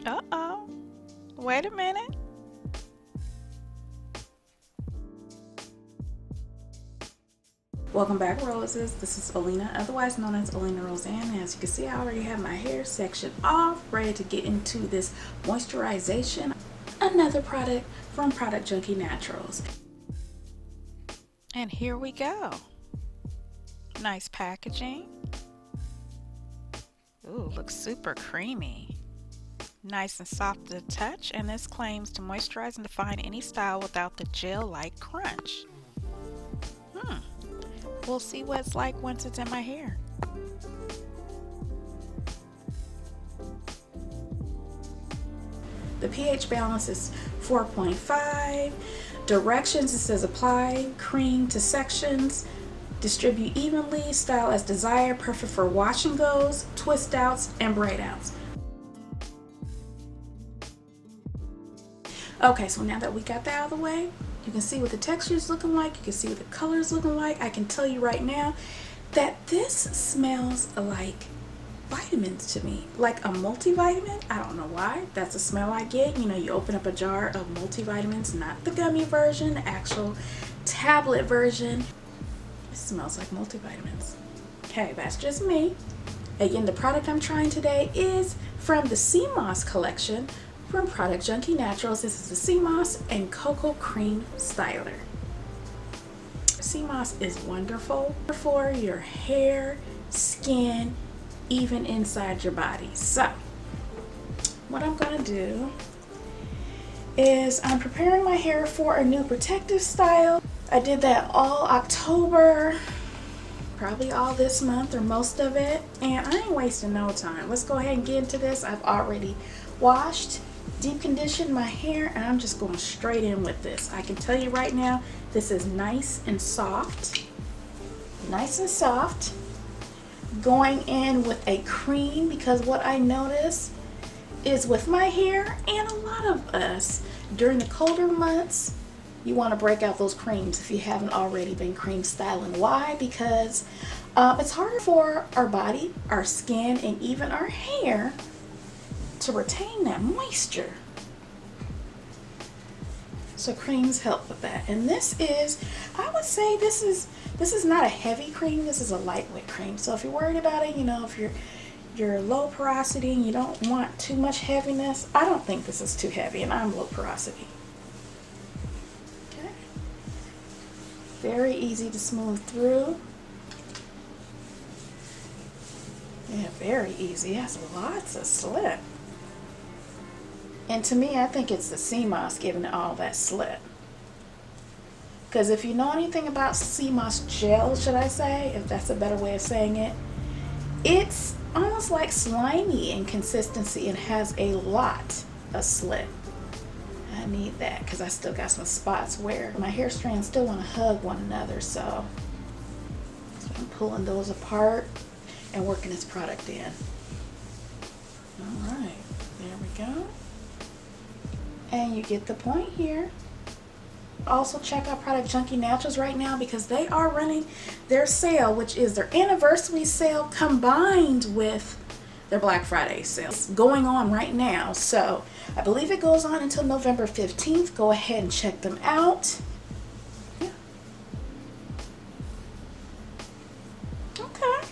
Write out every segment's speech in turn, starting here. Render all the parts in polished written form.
Uh-oh. Wait a minute. Welcome back, Roses. This is Olena, otherwise known as OlenaRosanne. As you can see, I already have my hair section off, ready to get into this moisturization. Another product from Product Junkie Naturals. And here we go. Nice packaging. Ooh, looks super creamy. Nice and soft to the touch, and this claims to moisturize and define any style without the gel-like crunch. Hmm. We'll see what it's like once it's in my hair. The pH balance is 4.5. Directions, it says apply cream to sections, distribute evenly, style as desired, perfect for wash and goes, twist outs, and braid outs. Okay, so now that we got that out of the way, you can see what the texture is looking like, you can see what the color is looking like. I can tell you right now that this smells like vitamins to me, like a multivitamin. I don't know why, that's the smell I get. You know, you open up a jar of multivitamins, not the gummy version, the actual tablet version. It smells like multivitamins. Okay, that's just me. Again, the product I'm trying today is from the Sea Moss collection from Product Junkie Naturals. This is the Sea Moss and Cocoa Cream Styler. Sea Moss is wonderful for your hair, skin, even inside your body. So, what I'm gonna do is I'm preparing my hair for a new protective style. I did that all October, probably all this month or most of it, and I ain't wasting no time. Let's go ahead and get into this. I've already washed, deep conditioned my hair, and I'm just going straight in with this. I can tell you right now, this is nice and soft. Nice and soft. Going in with a cream, because what I notice is with my hair and a lot of us during the colder months, you want to break out those creams if you haven't already been cream styling. Why? Because it's harder for our body, our skin, and even our hair to retain that moisture. So creams help with that. And this is, I would say this is not a heavy cream, this is a lightweight cream. So if you're worried about it, you know, if you're low porosity and you don't want too much heaviness, I don't think this is too heavy, and I'm low porosity. Okay. Very easy to smooth through. Yeah, very easy. It has lots of slip. And to me, I think it's the Sea Moss giving it all that slip. Because if you know anything about Sea Moss gel, should I say, if that's a better way of saying it, it's almost like slimy in consistency and has a lot of slip. I need that because I still got some spots where my hair strands still want to hug one another. So I'm pulling those apart and working this product in. All right, there we go. And you get the point here. Also check out Product Junkie Naturals right now because they are running their sale, which is their anniversary sale combined with their Black Friday sale. It's going on right now. So I believe it goes on until November 15th. Go ahead and check them out. Yeah. Okay.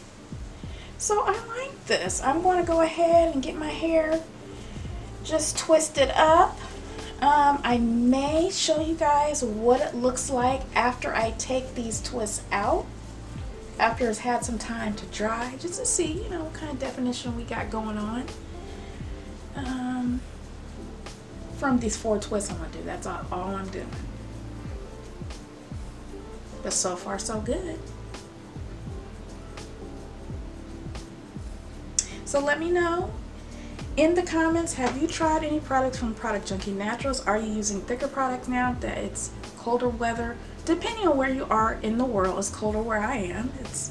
So I like this. I'm going to go ahead and get my hair just twisted up. I may show you guys what it looks like after I take these twists out, after it's had some time to dry, just to see, you know, what kind of definition we got going on. From these 4 twists I'm going to do, that's all I'm doing. But so far so good. So let me know in the comments, have you tried any products from Product Junkie Naturals? Are you using thicker products now that it's colder weather? Depending on where you are in the world, it's colder where I am. It's,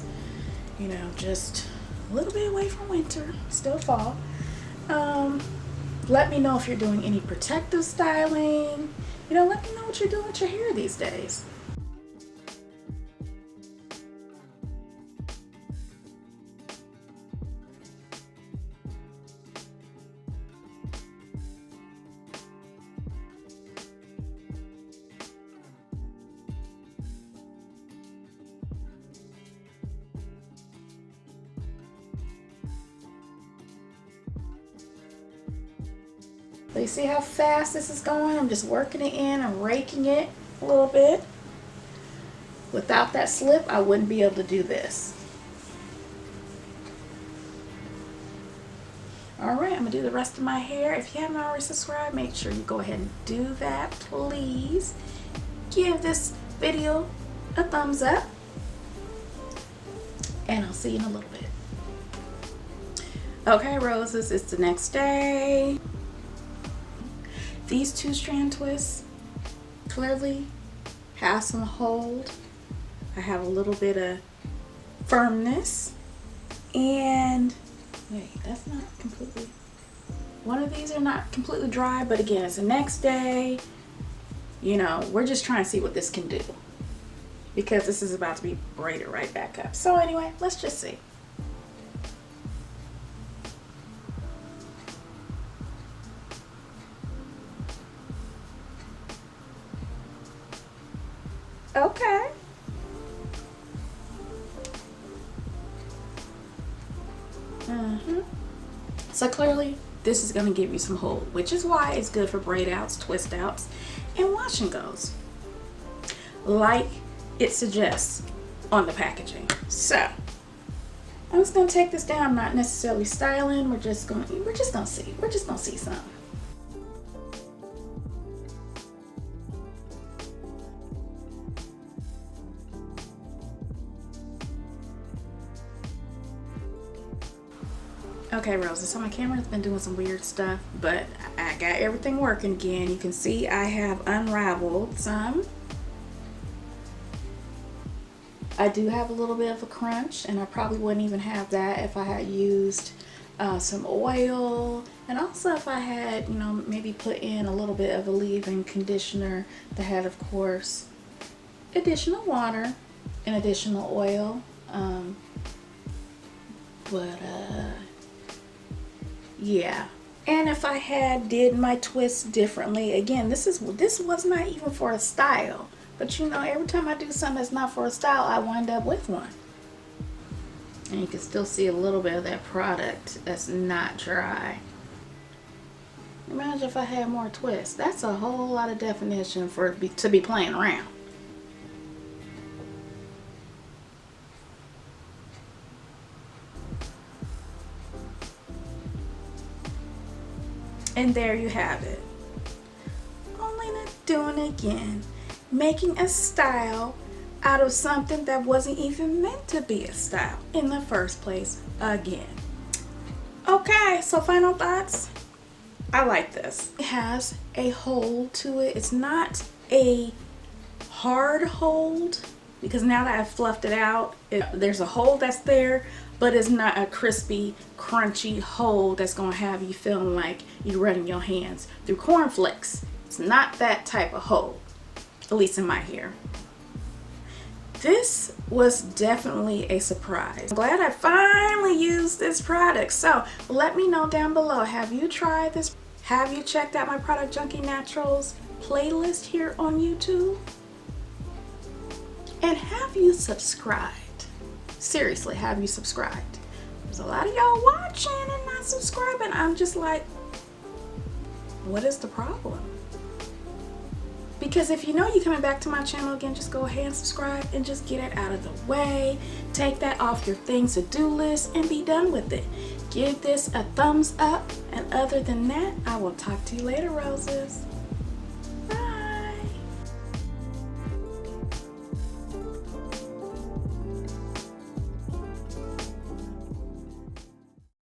you know, just a little bit away from winter, still fall. Let me know if you're doing any protective styling. You know, let me know what you're doing with your hair these days. So you see how fast this is going? I'm just working it in and raking it a little bit. Without that slip, I wouldn't be able to do this. Alright, I'm going to do the rest of my hair. If you haven't already subscribed, make sure you go ahead and do that, please. Give this video a thumbs up. And I'll see you in a little bit. Okay, roses, it's the next day. These 2-strand twists clearly have some hold. I have a little bit of firmness. And wait, that's not completely, one of these are not completely dry, but again, it's the next day. You know, we're just trying to see what this can do, because this is about to be braided right back up. So anyway, let's just see. Okay. So clearly this is going to give you some hold, which is why it's good for braid outs, twist outs, and wash and goes, like it suggests on the packaging. So I'm just going to take this down. I'm not necessarily styling. We're just going to see something. Okay, roses, so my camera's been doing some weird stuff, but I got everything working again. You can see I have unraveled some. I do have a little bit of a crunch, and I probably wouldn't even have that if I had used some oil, and also if I had, you know, maybe put in a little bit of a leave-in conditioner that had, of course, additional water and additional oil. Yeah, and if I had did my twist differently, again, this was not even for a style, but you know, every time I do something that's not for a style, I wind up with one. And you can still see a little bit of that product that's not dry. Imagine if I had more twists. That's a whole lot of definition for it to be playing around. And there you have it. Olena doing it again, making a style out of something that wasn't even meant to be a style in the first place again. Okay, so final thoughts. I like this. It has a hold to it. It's not a hard hold, because now that I've fluffed it out, there's a hold that's there, but it's not a crispy, crunchy hold that's gonna have you feeling like you're running your hands through cornflakes. It's not that type of hold, at least in my hair. This was definitely a surprise. I'm glad I finally used this product. So let me know down below, have you tried this? Have you checked out my Product Junkie Naturals playlist here on YouTube? And have you subscribed? Seriously, have you subscribed? There's a lot of y'all watching and not subscribing. I'm just like, what is the problem? Because if you know you're coming back to my channel again, just go ahead and subscribe and just get it out of the way. Take that off your things to do list and be done with it. Give this a thumbs up, and other than that, I will talk to you later, roses.